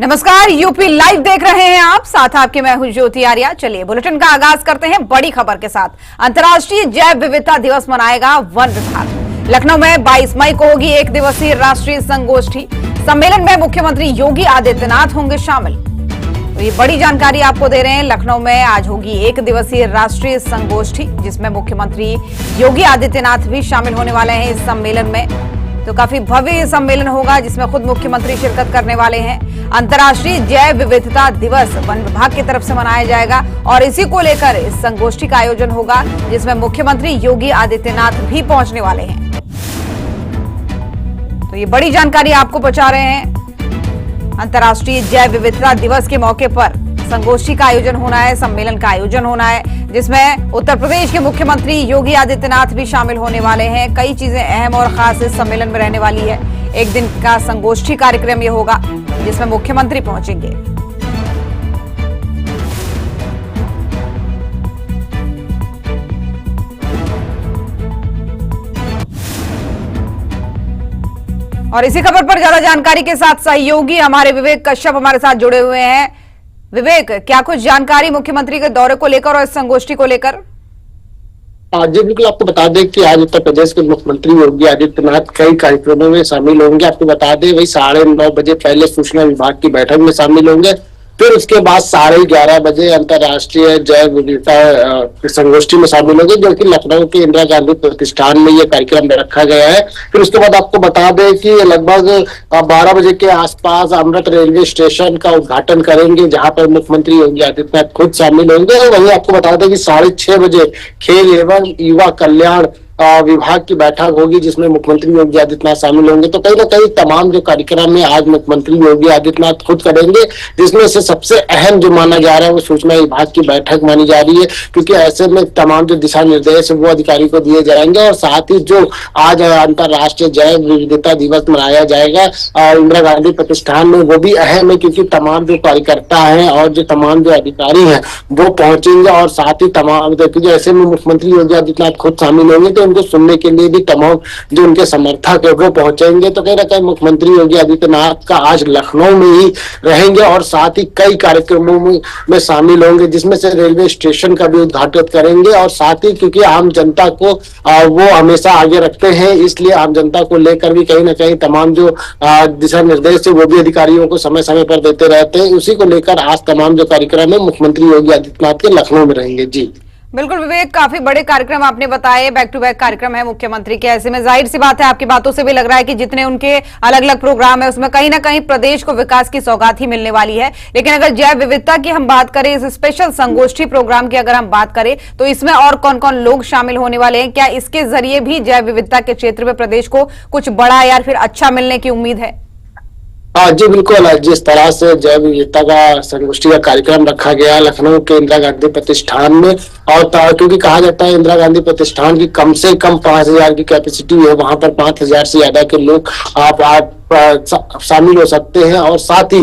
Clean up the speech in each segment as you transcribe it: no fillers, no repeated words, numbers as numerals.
नमस्कार, UP live देख रहे हैं आप, साथ आपके मैं हूं ज्योति आर्या। चलिए बुलेटिन का आगाज करते हैं बड़ी खबर के साथ। अंतर्राष्ट्रीय जैव विविधता दिवस मनाएगा वन विभाग। लखनऊ में 22 मई को होगी एक दिवसीय राष्ट्रीय संगोष्ठी। सम्मेलन में मुख्यमंत्री योगी आदित्यनाथ होंगे शामिल। तो ये बड़ी जानकारी आपको दे रहे हैं। लखनऊ में आज होगी एक दिवसीय राष्ट्रीय संगोष्ठी, जिसमें मुख्यमंत्री योगी आदित्यनाथ भी शामिल होने वाले हैं इस सम्मेलन में। तो काफी भव्य सम्मेलन होगा, जिसमें खुद मुख्यमंत्री शिरकत करने वाले हैं। अंतर्राष्ट्रीय जैव विविधता दिवस वन विभाग की तरफ से मनाया जाएगा और इसी को लेकर इस संगोष्ठी का आयोजन होगा, जिसमें मुख्यमंत्री योगी आदित्यनाथ भी पहुंचने वाले हैं। तो ये बड़ी जानकारी आपको पहुंचा रहे हैं। अंतर्राष्ट्रीय जैव विविधता दिवस के मौके पर संगोष्ठी का आयोजन होना है, सम्मेलन का आयोजन होना है, जिसमें उत्तर प्रदेश के मुख्यमंत्री योगी आदित्यनाथ भी शामिल होने वाले हैं। कई चीजें अहम और खास इस सम्मेलन में रहने वाली है। एक दिन का संगोष्ठी कार्यक्रम ये होगा, जिसमें मुख्यमंत्री पहुंचेंगे। और इसी खबर पर ज्यादा जानकारी के साथ सहयोगी हमारे विवेक कश्यप हमारे साथ जुड़े हुए हैं। विवेक, क्या कुछ जानकारी मुख्यमंत्री के दौरे को लेकर और इस संगोष्ठी को लेकर? जी बिल्कुल, आपको बता दें कि आज उत्तर प्रदेश के मुख्यमंत्री योगी आदित्यनाथ कई कार्यक्रमों में शामिल होंगे। आपको बता दें वही 9:30 बजे पहले सूचना विभाग की बैठक में शामिल होंगे, फिर उसके बाद 11:30 बजे अंतर्राष्ट्रीय जैव विविधता संगोष्ठी में शामिल होंगे, जो कि लखनऊ के इंदिरा गांधी प्रतिष्ठान में ये कार्यक्रम रखा गया है। फिर उसके बाद आपको बता दें कि लगभग 12 बजे के आसपास अमृत रेलवे स्टेशन का उद्घाटन करेंगे, जहां पर मुख्यमंत्री योगी आदित्यनाथ खुद शामिल होंगे। और वहीं आपको बता दें कि 6:30 बजे खेल एवं युवा कल्याण विभाग की बैठक होगी, जिसमें मुख्यमंत्री योगी आदित्यनाथ शामिल होंगे। तो कहीं ना कहीं तमाम जो कार्यक्रम है आज मुख्यमंत्री योगी आदित्यनाथ खुद करेंगे, जिसमें से सबसे अहम जो माना जा रहा है वो सूचना विभाग की बैठक मानी जा रही है, क्योंकि ऐसे में तमाम जो दिशा निर्देश है वो अधिकारी को दिए जाएंगे। और साथ ही जो आज अंतर्राष्ट्रीय जैव विविधता दिवस मनाया जाएगा इंदिरा गांधी प्रतिष्ठान में, वो भी अहम है, क्योंकि तमाम जो कार्यकर्ता है और जो तमाम जो अधिकारी हैं वो पहुंचेंगे। और साथ ही तमाम ऐसे में मुख्यमंत्री योगी आदित्यनाथ खुद शामिल होंगे, तो उनको सुनने के लिए भी तमाम जो उनके समर्थक है वो पहुंचेंगे। तो कहीं ना कहीं मुख्यमंत्री योगी आदित्यनाथ का आज लखनऊ में ही रहेंगे और साथ ही कई कार्यक्रमों में शामिल होंगे, जिसमें से रेलवे स्टेशन का भी उद्घाटन करेंगे। और साथ ही क्योंकि आम जनता को वो हमेशा आगे रखते हैं, इसलिए आम जनता को लेकर भी कहीं ना कहीं तमाम जो दिशा निर्देश है वो भी अधिकारियों को समय समय पर देते रहते हैं। उसी को लेकर आज तमाम जो कार्यक्रम है मुख्यमंत्री योगी आदित्यनाथ के लखनऊ में रहेंगे। जी बिल्कुल विवेक, काफी बड़े कार्यक्रम आपने बताए, बैक टू बैक कार्यक्रम है मुख्यमंत्री के। ऐसे में जाहिर सी बात है, आपकी बातों से भी लग रहा है कि जितने उनके अलग अलग प्रोग्राम है उसमें कहीं ना कहीं प्रदेश को विकास की सौगात ही मिलने वाली है। लेकिन अगर जैव विविधता की हम बात करें, इस स्पेशल संगोष्ठी प्रोग्राम की अगर हम बात करें, तो इसमें और कौन कौन लोग शामिल होने वाले हैं? क्या इसके जरिए भी जैव विविधता के क्षेत्र में प्रदेश को कुछ बड़ा या फिर अच्छा मिलने की उम्मीद है? जी बिल्कुल, जिस तरह से जैव विविधता का संगोष्ठी का कार्यक्रम रखा गया लखनऊ के इंदिरा गांधी प्रतिष्ठान में, और क्योंकि कहा जाता है इंदिरा गांधी प्रतिष्ठान की कम से कम 5,000 की कैपेसिटी है, वहां पर 5,000 से ज्यादा के लोग आप शामिल हो सकते हैं। और साथ ही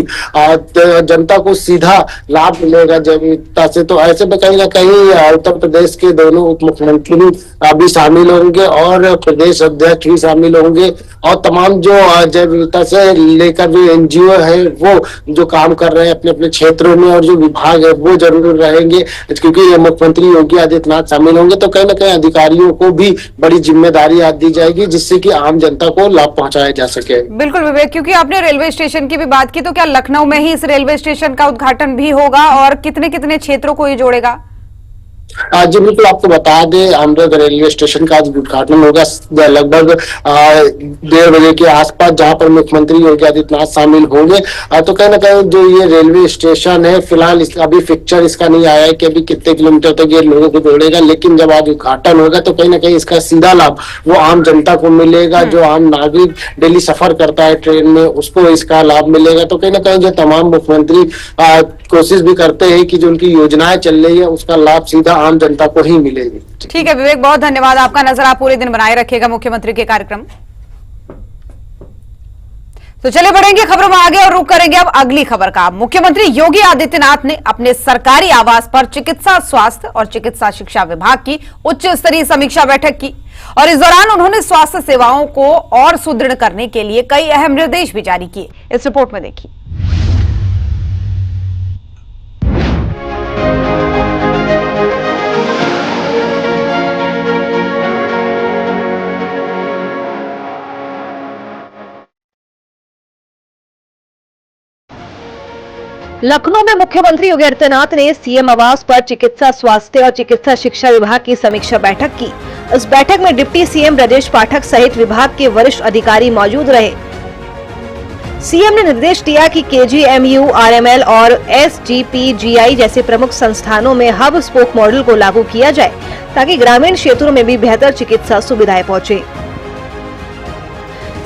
जनता को सीधा लाभ मिलेगा जैव विविधता से। तो ऐसे में कहीं ना कहीं उत्तर प्रदेश के दोनों उप मुख्यमंत्री भी शामिल होंगे और प्रदेश अध्यक्ष भी शामिल होंगे, और तमाम जो जैव विविधता से लेकर जो NGO है वो जो काम कर रहे हैं अपने अपने क्षेत्रों में, और जो विभाग है वो जरूर रहेंगे, क्योंकि मुख्यमंत्री योगी आदित्यनाथ शामिल होंगे। तो कहीं ना कहीं अधिकारियों को भी बड़ी जिम्मेदारी दी जाएगी, जिससे कि आम जनता को लाभ पहुंचाया जा सके। बिल्कुल विवेक, क्योंकि आपने रेलवे स्टेशन की भी बात की, तो क्या लखनऊ में ही इस रेलवे स्टेशन का उद्घाटन भी होगा और कितने कितने क्षेत्रों को ये जोड़ेगा? जी बिल्कुल, आपको बता दें अमृत रेलवे स्टेशन का उद्घाटन होगा लगभग 1:30 बजे के आसपास, जहां पर मुख्यमंत्री योगी आदित्यनाथ शामिल होंगे। तो कहीं ना कहीं जो ये रेलवे स्टेशन है, फिलहाल इसका अभी पिक्चर इसका नहीं आया है कि अभी कितने किलोमीटर तक ये लोगों को जोड़ेगा, लेकिन जब आज उद्घाटन होगा तो कहीं ना कहीं इसका सीधा लाभ वो आम जनता को मिलेगा। जो आम नागरिक डेली सफर करता है ट्रेन में, उसको इसका लाभ मिलेगा। तो कहीं ना कहीं जो तमाम मुख्यमंत्री कोशिश भी करते हैं कि जो उनकी योजनाएं चल रही है उसका लाभ सीधा आम जनता को ही मिलेगी। ठीक है विवेक, बहुत धन्यवाद आपका। नजर आप पूरे दिन बनाए रखिएगा मुख्यमंत्री के कार्यक्रम। तो चले बढ़ेंगे खबरों में आगे और रुख करेंगे अब अगली खबर का। मुख्यमंत्री योगी आदित्यनाथ ने अपने सरकारी आवास पर चिकित्सा स्वास्थ्य और चिकित्सा शिक्षा विभाग की उच्च स्तरीय समीक्षा बैठक की और इस दौरान उन्होंने स्वास्थ्य सेवाओं को और सुदृढ़ करने के लिए कई अहम निर्देश भी जारी किए। इस रिपोर्ट में देखिए। लखनऊ में मुख्यमंत्री योगी आदित्यनाथ ने सीएम आवास पर चिकित्सा स्वास्थ्य और चिकित्सा शिक्षा विभाग की समीक्षा बैठक की। इस बैठक में डिप्टी सीएम ब्रजेश पाठक सहित विभाग के वरिष्ठ अधिकारी मौजूद रहे। सीएम ने निर्देश दिया कि केजीएमयू, आरएमएल और एसजीपीजीआई जैसे प्रमुख संस्थानों में हब स्पोक मॉडल को लागू किया जाए ताकि ग्रामीण क्षेत्रों में भी बेहतर चिकित्सा सुविधाएं पहुंचे।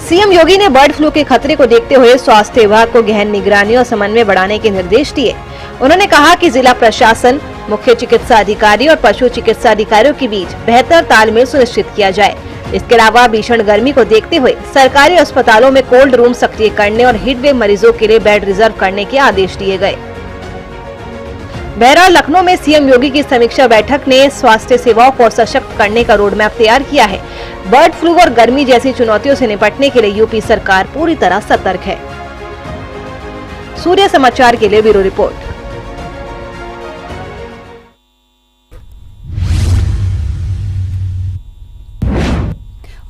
सीएम योगी ने बर्ड फ्लू के खतरे को देखते हुए स्वास्थ्य विभाग को गहन निगरानी और समन्वय बढ़ाने के निर्देश दिए। उन्होंने कहा कि जिला प्रशासन, मुख्य चिकित्सा अधिकारी और पशु चिकित्सा अधिकारियों के बीच बेहतर तालमेल सुनिश्चित किया जाए। इसके अलावा भीषण गर्मी को देखते हुए सरकारी अस्पतालों में कोल्ड रूम सक्रिय करने और हीट वेव मरीजों के लिए बेड रिजर्व करने के आदेश दिए गए। बहरहाल लखनऊ में सीएम योगी की समीक्षा बैठक ने स्वास्थ्य सेवाओं को सशक्त करने का रोड मैप तैयार किया है। बर्ड फ्लू और गर्मी जैसी चुनौतियों से निपटने के लिए यूपी सरकार पूरी तरह सतर्क है। सूर्य समाचार के लिए ब्यूरो रिपोर्ट।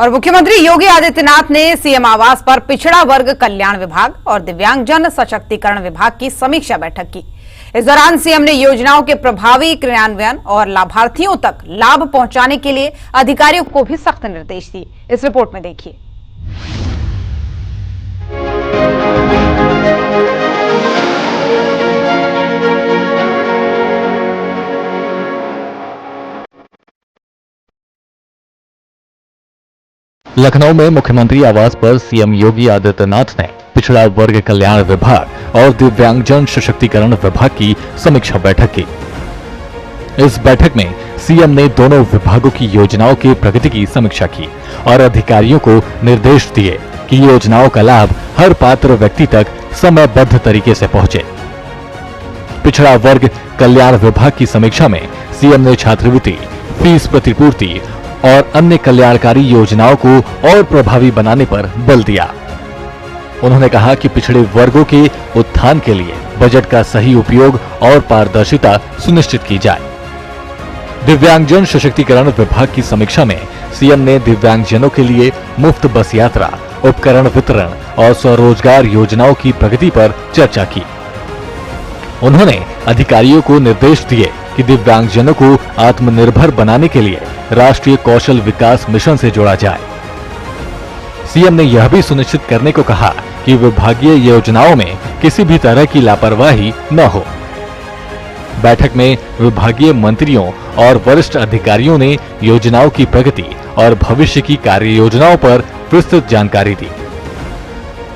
और मुख्यमंत्री योगी आदित्यनाथ ने सीएम आवास पर पिछड़ा वर्ग कल्याण विभाग और दिव्यांगजन सशक्तिकरण विभाग की समीक्षा बैठक की। इस दौरान सीएम ने योजनाओं के प्रभावी क्रियान्वयन और लाभार्थियों तक लाभ पहुंचाने के लिए अधिकारियों को भी सख्त निर्देश दिए। इस रिपोर्ट में देखिए। लखनऊ में मुख्यमंत्री आवास पर सीएम योगी आदित्यनाथ ने पिछड़ा वर्ग कल्याण विभाग और दिव्यांगजन सशक्तिकरण विभाग की समीक्षा बैठक की। इस बैठक में सीएम ने दोनों विभागों की योजनाओं की प्रगति की समीक्षा की और अधिकारियों को निर्देश दिए कि योजनाओं का लाभ हर पात्र व्यक्ति तक समयबद्ध तरीके से पहुंचे। पिछड़ा वर्ग कल्याण विभाग की समीक्षा में सीएम ने छात्रवृत्ति, फीस प्रतिपूर्ति और अन्य कल्याणकारी योजनाओं को और प्रभावी बनाने पर बल दिया। उन्होंने कहा कि पिछड़े वर्गों के उत्थान के लिए बजट का सही उपयोग और पारदर्शिता सुनिश्चित की जाए। दिव्यांगजन सशक्तिकरण विभाग की समीक्षा में सीएम ने दिव्यांगजनों के लिए मुफ्त बस यात्रा, उपकरण वितरण और स्वरोजगार योजनाओं की प्रगति पर चर्चा की। उन्होंने अधिकारियों को निर्देश दिए कि दिव्यांगजनों को आत्मनिर्भर बनाने के लिए राष्ट्रीय कौशल विकास मिशन से जोड़ा जाए। सीएम ने यह भी सुनिश्चित करने को कहा कि विभागीय योजनाओं में किसी भी तरह की लापरवाही न हो। बैठक में विभागीय मंत्रियों और वरिष्ठ अधिकारियों ने योजनाओं की प्रगति और भविष्य की कार्य योजनाओं पर विस्तृत जानकारी दी।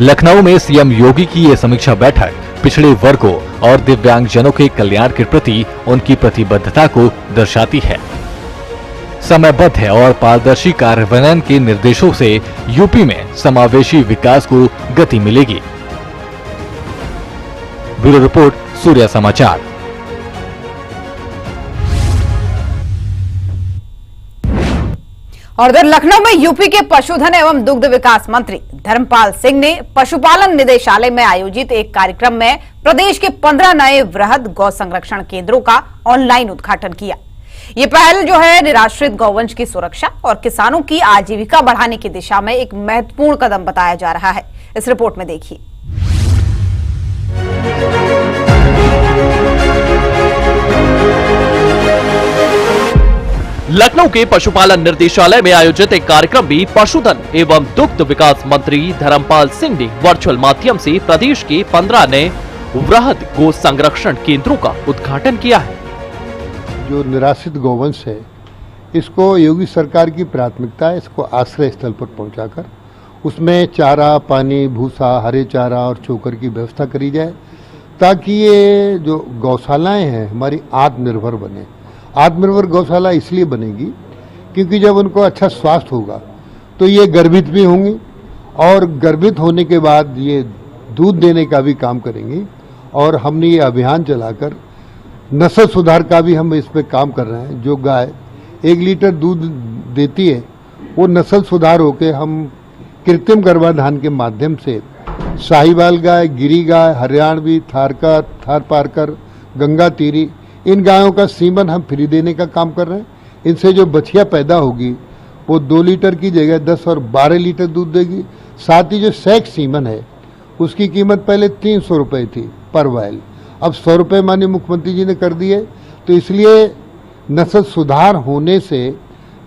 लखनऊ में सीएम योगी की ये समीक्षा बैठक पिछड़े वर्गों और दिव्यांगजनों के कल्याण के प्रति उनकी प्रतिबद्धता को दर्शाती है। समयबद्ध है और पारदर्शी कार्यान्वयन के निर्देशों से यूपी में समावेशी विकास को गति मिलेगी। ब्यूरो रिपोर्ट, सूर्य समाचार। और इधर लखनऊ में यूपी के पशुधन एवं दुग्ध विकास मंत्री धर्मपाल सिंह ने पशुपालन निदेशालय में आयोजित एक कार्यक्रम में प्रदेश के 15 नए वृहद गौ संरक्षण केंद्रों का ऑनलाइन उद्घाटन किया। ये पहल जो है निराश्रित गौवंश की सुरक्षा और किसानों की आजीविका बढ़ाने की दिशा में एक महत्वपूर्ण कदम बताया जा रहा है। इस रिपोर्ट में देखिए। लखनऊ के पशुपालन निर्देशालय में आयोजित एक कार्यक्रम में पशुधन एवं दुग्ध विकास मंत्री धर्मपाल सिंह ने वर्चुअल माध्यम से प्रदेश के 15 नए वृहद गो संरक्षण केंद्रों का उद्घाटन किया है। जो निराश्रित गौवंश है, इसको योगी सरकार की प्राथमिकता है, इसको आश्रय स्थल पर पहुंचाकर उसमें चारा, पानी, भूसा, हरे चारा और चोकर की व्यवस्था करी जाए ताकि ये जो गौशालाएं हैं हमारी आत्मनिर्भर बने। आत्मनिर्भर गौशाला इसलिए बनेगी क्योंकि जब उनको अच्छा स्वास्थ्य होगा तो ये गर्भित भी होंगी और गर्भित होने के बाद ये दूध देने का भी काम करेंगी। और हमने ये अभियान चलाकर नस्ल सुधार का भी हम इस पे काम कर रहे हैं। जो गाय 1 लीटर दूध देती है वो नस्ल सुधार होकर हम कृत्रिम गर्भाधान के माध्यम से साहिवाल गाय, गिरी गाय, हरियाणवी, थारपारकर, गंगा तीरी, इन गायों का सीमन हम फ्री देने का काम कर रहे हैं। इनसे जो बछिया पैदा होगी वो 2 लीटर की जगह 10 और 12 लीटर दूध देगी। साथ ही जो सेक्स सीमन है उसकी कीमत पहले 300 रुपये थी पर वायल, अब 100 रुपये माननीय मुख्यमंत्री जी ने कर दिए। तो इसलिए नस्ल सुधार होने से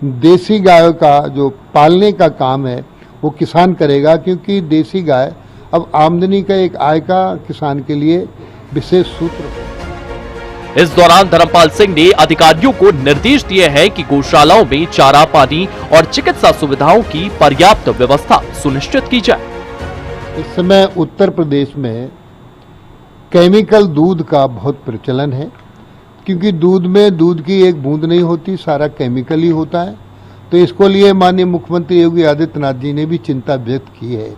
देसी गायों का जो पालने का काम है वो किसान करेगा, क्योंकि देसी गाय अब आमदनी का एक आय का किसान के लिए विशेष सूत्र है। इस दौरान धर्मपाल सिंह ने अधिकारियों को निर्देश दिए हैं कि गौशालाओं में चारा, पानी और चिकित्सा सुविधाओं की पर्याप्त व्यवस्था सुनिश्चित की जाए। इस समय उत्तर प्रदेश में केमिकल दूध का बहुत प्रचलन है, क्योंकि दूध में दूध की एक बूंद नहीं होती, सारा केमिकल ही होता है। तो इसको लिए माननीय मुख्यमंत्री योगी आदित्यनाथ जी ने भी चिंता व्यक्त की है।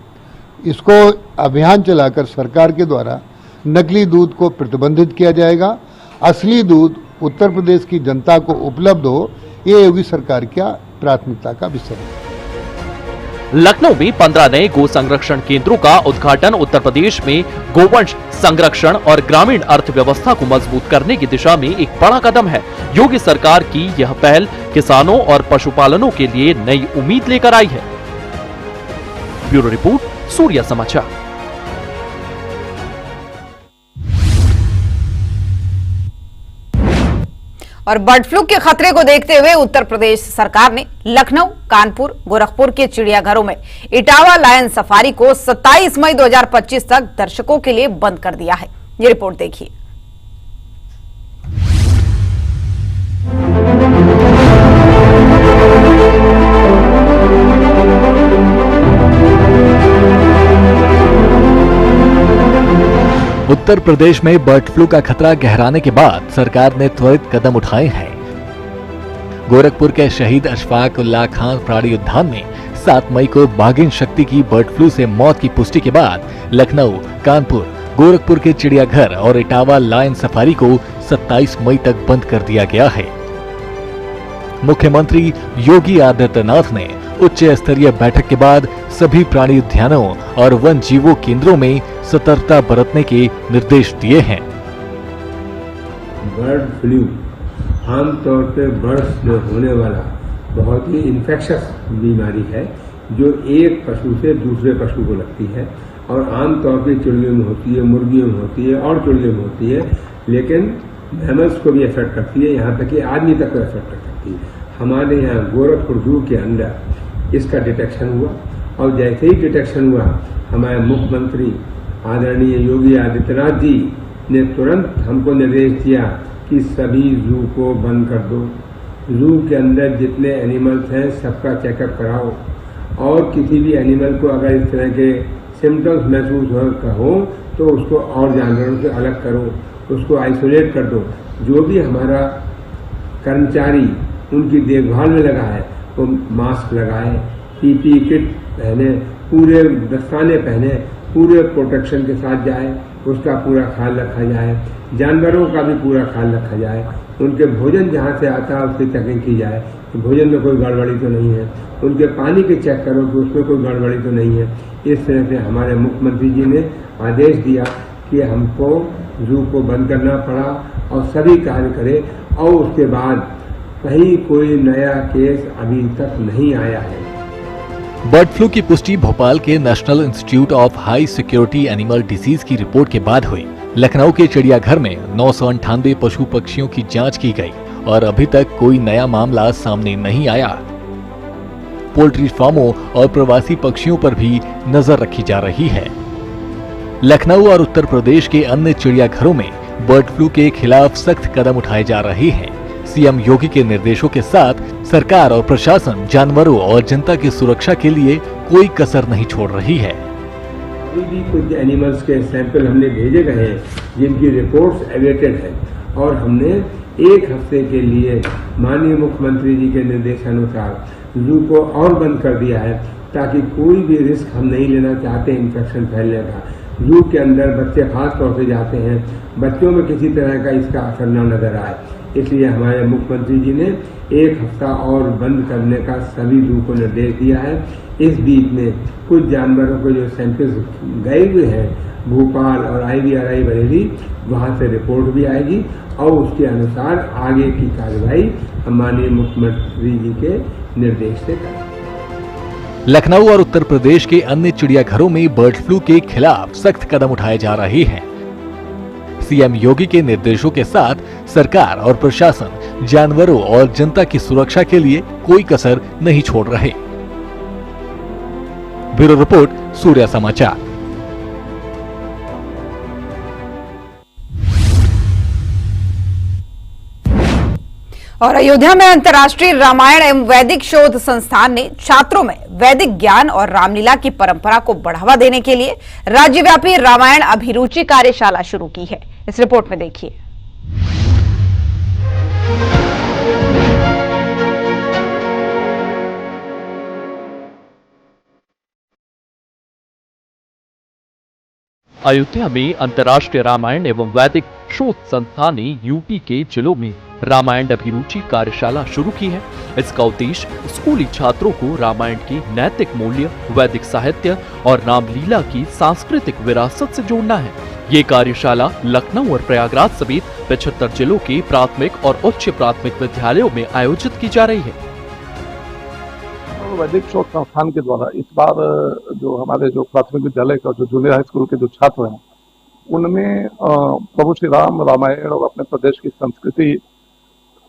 इसको अभियान चलाकर सरकार के द्वारा नकली दूध को प्रतिबंधित किया जाएगा। असली दूध उत्तर प्रदेश की जनता को उपलब्ध हो, ये योगी सरकार का प्राथमिकता का विषय है। लखनऊ में 15 नए गो संरक्षण केंद्रों का उद्घाटन उत्तर प्रदेश में गोवंश संरक्षण और ग्रामीण अर्थव्यवस्था को मजबूत करने की दिशा में एक बड़ा कदम है। योगी सरकार की यह पहल किसानों और पशुपालनों के लिए नई उम्मीद लेकर आई है। ब्यूरो रिपोर्ट, सूर्या समाचार। और बर्ड फ्लू के खतरे को देखते हुए उत्तर प्रदेश सरकार ने लखनऊ, कानपुर, गोरखपुर के चिड़ियाघरों में इटावा लायन सफारी को 27 मई 2025 तक दर्शकों के लिए बंद कर दिया है। ये रिपोर्ट देखिए। उत्तर प्रदेश में बर्ड फ्लू का खतरा गहराने के बाद सरकार ने त्वरित कदम उठाए हैं। गोरखपुर के शहीद अशफाक उल्लाह खान प्राणी उद्यान में 7 मई को बाघिन शक्ति की बर्ड फ्लू से मौत की पुष्टि के बाद लखनऊ, कानपुर, गोरखपुर के चिड़ियाघर और इटावा लायन सफारी को 27 मई तक बंद कर दिया गया है। मुख्यमंत्री योगी आदित्यनाथ ने उच्च स्तरीय बैठक के बाद सभी प्राणी उद्यानों और वन जीवों केंद्रों में सतर्कता बरतने के निर्देश दिए हैं। बर्ड फ्लू आमतौर पर बर्ड्स में होने वाला बहुत ही इन्फेक्शस बीमारी है, जो एक पशु से दूसरे पशु को लगती है और आमतौर पर चिड़ियों में होती है, मुर्गियों में होती है और चिड़ियों में होती है, लेकिन मैमल्स को भी असर करती है, यहाँ तक कि आदमी तक को असर कर सकती है। हमारे यहाँ गोरखपुर जू के अंदर इसका डिटेक्शन हुआ और जैसे ही डिटेक्शन हुआ हमारे मुख्यमंत्री आदरणीय योगी आदित्यनाथ जी ने तुरंत हमको निर्देश दिया कि सभी जू को बंद कर दो। जू के अंदर जितने एनिमल्स हैं सबका चेकअप कराओ और किसी भी एनिमल को अगर इस तरह के सिम्टम्स महसूस हो तो उसको और जानवरों से अलग करो, उसको आइसोलेट कर दो। जो भी हमारा कर्मचारी उनकी देखभाल में लगा है वो मास्क लगाए, पीपीई किट पहने, पूरे दस्ताने पहने, पूरे प्रोटेक्शन के साथ जाए, उसका पूरा ख्याल रखा जाए, जानवरों का भी पूरा ख्याल रखा जाए, उनके भोजन जहाँ से आता है उसकी चेकिंग की जाए कि भोजन में कोई गड़बड़ी तो नहीं है, उनके पानी के चेक करो कि उसमें कोई गड़बड़ी तो नहीं है। इस तरह से हमारे मुख्यमंत्री जी ने आदेश दिया कि हमको जू को बंद करना पड़ा और सभी कार्य करें और उसके बाद कहीं कोई नया केस अभी तक नहीं आया है। बर्ड फ्लू की पुष्टि भोपाल के national institute of high security animal disease की रिपोर्ट के बाद हुई। लखनऊ के चिड़ियाघर में 998 पशु पक्षियों की जांच की गई और अभी तक कोई नया मामला सामने नहीं आया। पोल्ट्री फार्मों और प्रवासी पक्षियों पर भी नजर रखी जा रही है। लखनऊ और उत्तर प्रदेश के अन्य चिड़ियाघरों में बर्ड फ्लू के खिलाफ सख्त कदम उठाए जा रहे हैं। सीएम योगी के निर्देशों के साथ सरकार और प्रशासन जानवरों और जनता की सुरक्षा के लिए कोई कसर नहीं छोड़ रही है। अभी भी कुछ एनिमल्स के सैंपल हमने भेजे गए हैं जिनकी रिपोर्ट्स अवेटेड है और हमने 1 हफ्ते के लिए माननीय मुख्यमंत्री जी के निर्देशानुसार जू को और बंद कर दिया है, ताकि कोई भी रिस्क हम नहीं लेना चाहते इन्फेक्शन फैलने का। जू के अंदर बच्चे खास तौर से जाते हैं, बच्चों में किसी तरह का इसका असर न नजर आए, इसलिए हमारे मुख्यमंत्री जी ने 1 हफ्ता और बंद करने का सभी जू को निर्देश दिया है। इस बीच में कुछ जानवरों को जो सैंपल्स गए हुए हैं भोपाल और IVRI बरेली, वहाँ से रिपोर्ट भी आएगी और उसके अनुसार आगे की कार्रवाई हम माननीय मुख्यमंत्री जी के निर्देश से करेंगे। लखनऊ और उत्तर प्रदेश के अन्य चिड़ियाघरों में बर्ड फ्लू के खिलाफ सख्त कदम उठाए जा रहे हैं। सीएम योगी के निर्देशों के साथ सरकार और प्रशासन जानवरों और जनता की सुरक्षा के लिए कोई कसर नहीं छोड़ रहे। ब्यूरो रिपोर्ट, सूर्या समाचार। और अयोध्या में अंतर्राष्ट्रीय रामायण एवं वैदिक शोध संस्थान ने छात्रों में वैदिक ज्ञान और रामलीला की परंपरा को बढ़ावा देने के लिए राज्यव्यापी रामायण अभिरुचि कार्यशाला शुरू की है। इस रिपोर्ट में देखिए। अयोध्या में अंतर्राष्ट्रीय रामायण एवं वैदिक शोध संस्थान ने यूपी के जिलों में रामायण अभिरुचि कार्यशाला शुरू की है। इसका उद्देश्य स्कूली छात्रों को रामायण के नैतिक मूल्य, वैदिक साहित्य और रामलीला की सांस्कृतिक विरासत से जोड़ना है। ये कार्यशाला लखनऊ और प्रयागराज समेत 75 जिलों के प्राथमिक और उच्च प्राथमिक विद्यालयों में आयोजित की जा रही है। वैदिक शोध संस्थान के द्वारा इस बार जो हमारे जो प्राथमिक विद्यालय का जो जूनियर हाई स्कूल के जो छात्र हैं, उनमें प्रभु श्री राम, रामायण और अपने प्रदेश की संस्कृति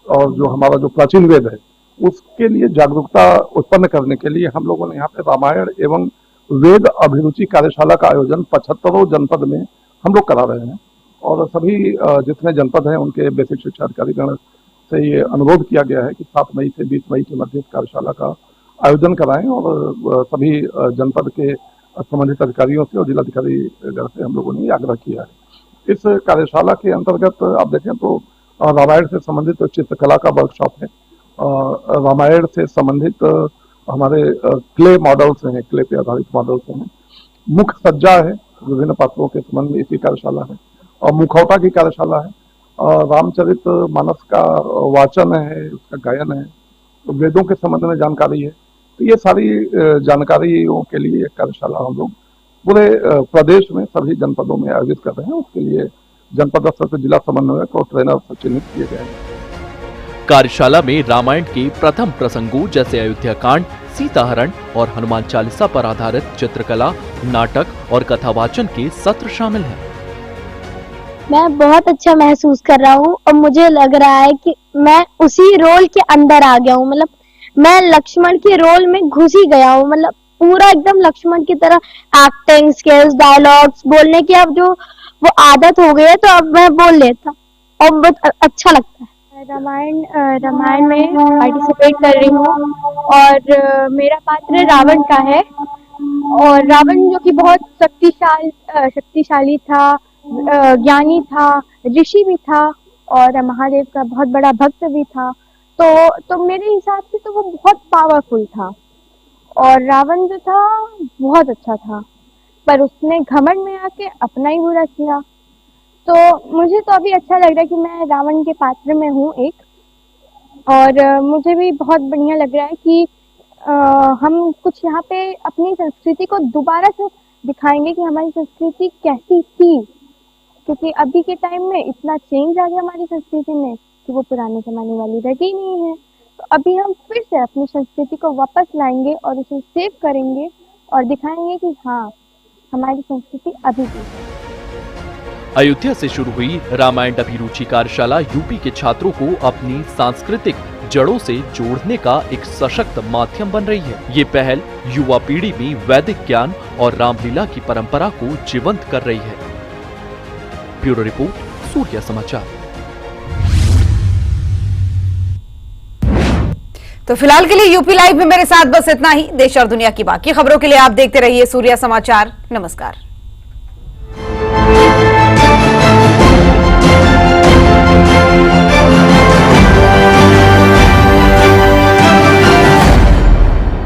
और जो हमारा जो प्राचीन वेद है उसके लिए जागरूकता उत्पन्न करने के लिए हम लोगों ने यहाँ पे रामायण एवं वेद अभिरुचि कार्यशाला का आयोजन 75 जनपद में हम लोग करा रहे हैं। और सभी जितने जनपद हैं उनके बेसिक शिक्षा अधिकारीगण से ये अनुरोध किया गया है कि 7 मई से 20 मई के मध्य इस कार्यशाला का आयोजन कराएं और सभी जनपद के संबंधित अधिकारियों से और जिलाधिकारी से हम लोगों ने आग्रह किया है। इस कार्यशाला के अंतर्गत आप देखें तो रामायण से संबंधित चित्रकला का वर्कशॉप है, रामायण से संबंधित हमारे क्ले मॉडल्स हैं, क्ले पे आधारित मॉडल्स हैं, मुख सज्जा है, विभिन्न पात्रों के संबंध में इसकी कार्यशाला है, और मुखौटा की कार्यशाला है, रामचरित मानस का वाचन है, उसका गायन है, तो वेदों के संबंध में जानकारी है। तो ये सारी जानकारियों के लिए एक कार्यशाला हम लोग पूरे प्रदेश में सभी जनपदों में आयोजित कर रहे हैं। उसके लिए जनपद स्तर से जिला समन्वयक और ट्रेनर चिन्हित किए गए हैं। कार्यशाला में रामायण के प्रथम प्रसंगों जैसे अयोध्या कांड, सीताहरण और हनुमान चालीसा पर आधारित चित्रकला, नाटक और कथावाचन के सत्र शामिल हैं। मैं बहुत अच्छा महसूस कर रहा हूँ और मुझे लग रहा है कि मैं उसी रोल के अंदर आ गया हूँ। मतलब मैं लक्ष्मण के रोल में घुस ही गया हूँ। मतलब पूरा एकदम लक्ष्मण की तरह एक्टिंग स्किल्स, डायलॉग्स बोलने की अब जो वो आदत हो गई है, तो अब मैं बोल लेता और बहुत अच्छा लगता है। रामायण में पार्टिसिपेट कर रही हूँ और मेरा पात्र रावण का है। और रावण जो कि बहुत शक्तिशाली था, ज्ञानी था, ऋषि भी था और महादेव का बहुत बड़ा भक्त भी था। तो मेरे हिसाब से तो वो बहुत पावरफुल था और रावण जो था बहुत अच्छा था, पर उसने घमंड में आके अपना ही बुरा किया। तो मुझे तो अभी अच्छा लग रहा है कि मैं रावण के पात्र में हूँ एक, और मुझे भी बहुत बढ़िया लग रहा है कि हम कुछ यहाँ पे अपनी संस्कृति को दोबारा से दिखाएंगे कि हमारी संस्कृति कैसी थी, क्योंकि अभी के टाइम में इतना चेंज आ गया हमारी संस्कृति में कि वो पुराने जमाने वाली रही नहीं है। तो अभी हम फिर से अपनी संस्कृति को वापस लाएंगे और उसे सेव करेंगे और दिखाएंगे कि हाँ, हमारी संस्कृति अभी भी है। अयोध्या से शुरू हुई रामायण अभिरुचि कार्यशाला यूपी के छात्रों को अपनी सांस्कृतिक जड़ों से जोड़ने का एक सशक्त माध्यम बन रही है। ये पहल युवा पीढ़ी में वैदिक ज्ञान और रामलीला की परंपरा को जीवंत कर रही है। ब्यूरो रिपोर्ट, सूर्या समाचार। तो फिलहाल के लिए यूपी लाइव में मेरे साथ बस इतना ही। देश और दुनिया की बाकी खबरों के लिए आप देखते रहिए सूर्या समाचार। नमस्कार।